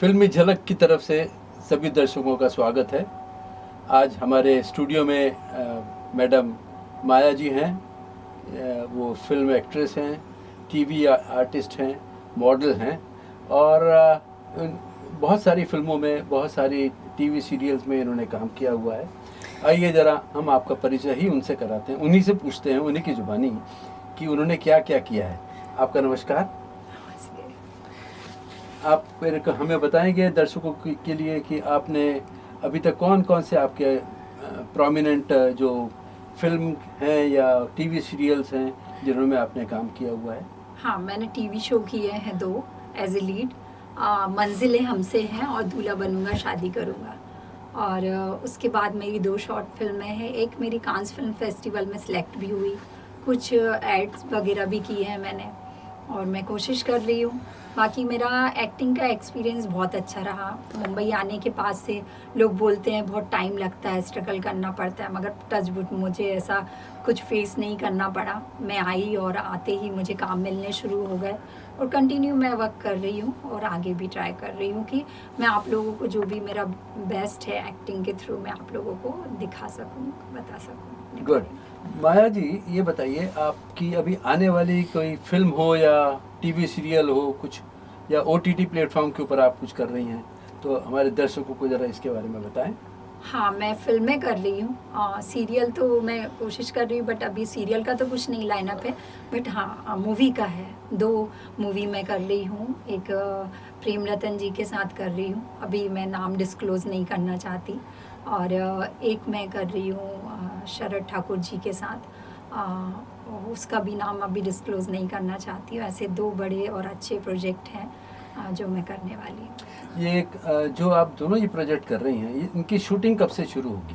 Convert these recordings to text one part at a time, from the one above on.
फिल्मी झलक की तरफ से सभी दर्शकों का स्वागत है। आज हमारे स्टूडियो में मैडम माया जी हैं। वो फिल्म एक्ट्रेस हैं, टीवी आर्टिस्ट हैं, मॉडल हैं और बहुत सारी फिल्मों में, बहुत सारी टीवी सीरियल्स में इन्होंने काम किया हुआ है। आइए ज़रा हम आपका परिचय ही उनसे कराते हैं, उन्हीं से पूछते हैं, उन्हीं की ज़ुबानी कि उन्होंने क्या क्या किया है। आपका नमस्कार। आप फिर हमें बताएंगे दर्शकों के लिए कि आपने अभी तक कौन कौन से आपके प्रोमिनेंट जो फिल्म हैं या टीवी सीरियल्स हैं जिन्होंने आपने काम किया हुआ है। हाँ, मैंने टीवी शो किए हैं 2 एज ए लीड। मंजिलें हमसे हैं और दूल्हा बनूंगा शादी करूंगा। और उसके बाद मेरी 2 शॉर्ट फिल्में हैं। एक मेरी कांस फिल्म फेस्टिवल में सिलेक्ट भी हुई, कुछ एड्स वगैरह भी किए हैं मैंने और मैं कोशिश कर रही हूँ। बाकी मेरा एक्टिंग का एक्सपीरियंस बहुत अच्छा रहा। मुंबई आने के बाद से लोग बोलते हैं बहुत टाइम लगता है, स्ट्रगल करना पड़ता है, मगर टचवुड मुझे ऐसा कुछ फेस नहीं करना पड़ा। मैं आई और आते ही मुझे काम मिलने शुरू हो गए और कंटिन्यू मैं वर्क कर रही हूँ और आगे भी ट्राई कर रही हूँ कि मैं आप लोगों को जो भी मेरा बेस्ट है एक्टिंग के थ्रू मैं आप लोगों को दिखा सकूँ, बता सकूँ। गुड। माया जी, ये बताइए आपकी अभी आने वाली कोई फिल्म हो या टीवी सीरियल हो कुछ, या ओटीटी प्लेटफॉर्म के ऊपर आप कुछ कर रही हैं, तो हमारे दर्शकों को ज़रा इसके बारे में बताएं। हाँ, मैं फिल्में कर रही हूँ। सीरियल तो मैं कोशिश कर रही हूँ बट अभी सीरियल का तो कुछ नहीं लाइनअप है। बट हाँ, मूवी का है। 2 मूवी मैं कर रही हूँ। एक प्रेम रतन जी के साथ कर रही हूँ, अभी मैं नाम डिस्क्लोज़ नहीं करना चाहती। और एक मैं कर रही हूँ शरद ठाकुर जी के साथ, उसका भी नाम अभी डिस्क्लोज़ नहीं करना चाहती हूँ। ऐसे 2 बड़े और अच्छे प्रोजेक्ट हैं जो मैं करने वाली हूँ। ये जो आप दोनों ये प्रोजेक्ट कर रही हैं, इनकी शूटिंग कब से शुरू होगी?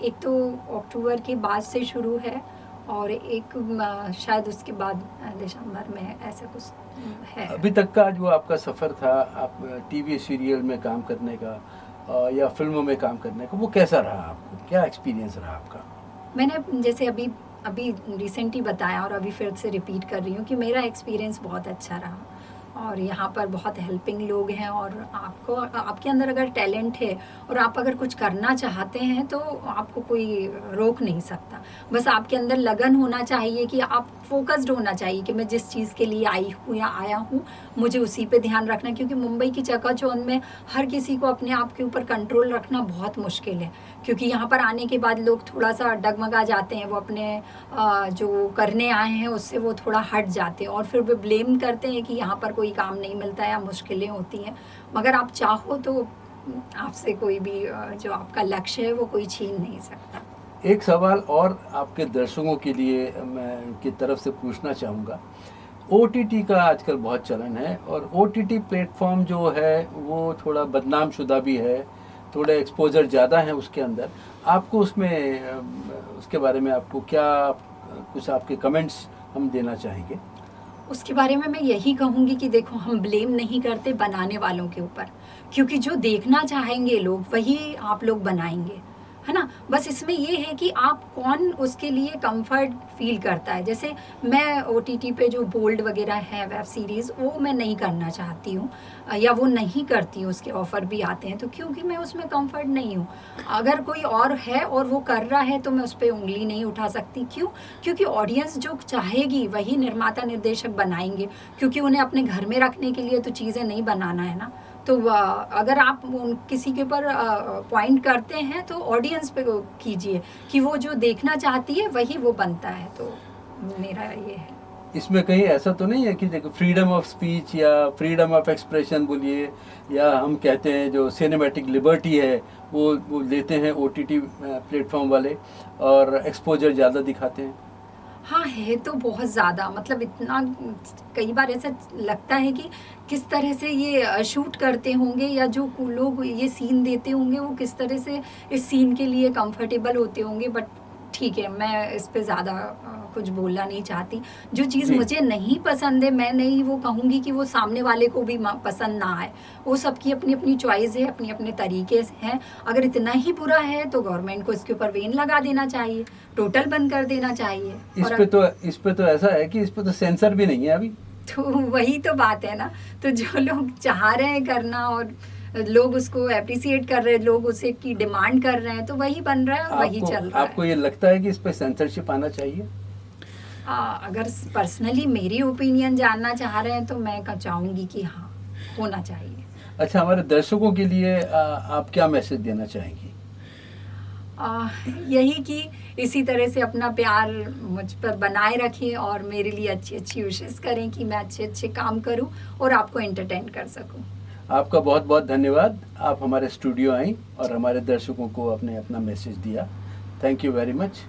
एक तो अक्टूबर के बाद से शुरू है और एक शायद उसके बाद दिसंबर में, ऐसा कुछ है। अभी तक का जो आपका सफ़र था, आप टीवी सीरियल में काम करने का या फिल्मों में काम करने का, वो कैसा रहा आपको? क्या एक्सपीरियंस रहा आपका? मैंने जैसे अभी रिसेंटली बताया और अभी फिर से रिपीट कर रही हूँ कि मेरा एक्सपीरियंस बहुत अच्छा रहा और यहाँ पर बहुत हेल्पिंग लोग हैं और आपके अंदर अगर टैलेंट है और आप अगर कुछ करना चाहते हैं तो आपको कोई रोक नहीं सकता। बस आपके अंदर लगन होना चाहिए कि आप फोकस्ड होना चाहिए कि मैं जिस चीज़ के लिए आई हूँ या आया हूँ मुझे उसी पे ध्यान रखना, क्योंकि मुंबई की चकाचौंध में हर किसी को अपने आप के ऊपर कंट्रोल रखना बहुत मुश्किल है। क्योंकि यहाँ पर आने के बाद लोग थोड़ा सा डगमगा जाते हैं, वो अपने जो करने आए हैं उससे वो थोड़ा हट जाते हैं और फिर वो ब्लेम करते हैं कि यहाँ पर कोई काम नहीं मिलता या मुश्किलें होती हैं। मगर आप चाहो तो आपसे कोई भी जो आपका लक्ष्य है वो कोई छीन नहीं सकता। एक सवाल और आपके दर्शकों के लिए मैं की तरफ से पूछना चाहूँगा। ओटीटी का आजकल बहुत चलन है और ओटीटी प्लेटफॉर्म जो है वो थोड़ा बदनाम शुदा भी है, थोड़ा एक्सपोजर ज़्यादा है उसके अंदर। आपको उसमें उसके बारे में आपको क्या कुछ आपके कमेंट्स हम देना चाहेंगे? उसके बारे में मैं यही कहूँगी कि देखो, हम ब्लेम नहीं करते बनाने वालों के ऊपर, क्योंकि जो देखना चाहेंगे लोग वही आप लोग बनाएंगे, है ना। बस इसमें ये है कि आप कौन उसके लिए कंफर्ट फील करता है। जैसे मैं ओटीटी पे जो बोल्ड वगैरह है वेब सीरीज़, वो मैं नहीं करना चाहती हूँ या वो नहीं करती हूँ, उसके ऑफ़र भी आते हैं तो क्योंकि मैं उसमें कंफर्ट नहीं हूँ। अगर कोई और है और वो कर रहा है तो मैं उस पर उंगली नहीं उठा सकती। क्यों? क्योंकि ऑडियंस जो चाहेगी वही निर्माता निर्देशक बनाएंगे, क्योंकि उन्हें अपने घर में रखने के लिए तो चीज़ें नहीं बनाना है ना। तो अगर आप किसी के ऊपर पॉइंट करते हैं तो ऑडियंस पे कीजिए कि वो जो देखना चाहती है वही वो बनता है। तो मेरा ये है। इसमें कहीं ऐसा तो नहीं है कि देखो फ्रीडम ऑफ स्पीच या फ्रीडम ऑफ एक्सप्रेशन बोलिए, या हम कहते हैं जो सिनेमैटिक लिबर्टी है वो लेते हैं ओटीटी प्लेटफॉर्म वाले और एक्सपोजर ज़्यादा दिखाते हैं। हाँ, है तो बहुत ज़्यादा, मतलब इतना कई बार ऐसा लगता है कि किस तरह से ये शूट करते होंगे या जो लोग ये सीन देते होंगे वो किस तरह से इस सीन के लिए कंफर्टेबल होते होंगे। बट ठीक है, मैं इस पे ज़्यादा कुछ बोलना नहीं चाहती। जो चीज़ मुझे नहीं पसंद है मैं नहीं वो कहूँगी कि वो सामने वाले को भी पसंद ना आए। वो सबकी अपनी अपनी चॉइस है, अपने अपने तरीके हैं। अगर इतना ही बुरा है तो गवर्नमेंट को इसके ऊपर बैन लगा देना चाहिए, टोटल बंद कर देना चाहिए। इस पे तो ऐसा है कि इस पे तो सेंसर भी नहीं है अभी। तो वही तो बात है ना। तो जो लोग चाह रहे हैं करना और लोग उसको अप्रिसिएट कर रहे हैं, लोग उसे की डिमांड कर रहे हैं, तो वही बन रहा है, वही चल रहा आपको है। ये लगता है कि इस पे सेंसरशिप आना चाहिए? अगर पर्सनली मेरी ओपिनियन जानना चाह रहे हैं तो मैं चाहूँगी कि हाँ, होना चाहिए। अच्छा, हमारे दर्शकों के लिए आप क्या मैसेज देना चाहेंगी? यही कि इसी तरह से अपना प्यार मुझ पर बनाए रखें और मेरे लिए अच्छी अच्छी विशेष करें कि मैं अच्छे अच्छे काम करूं और आपको एंटरटेन कर सकूं। आपका बहुत बहुत धन्यवाद, आप हमारे स्टूडियो आई और हमारे दर्शकों को अपना मैसेज दिया। Thank you very much.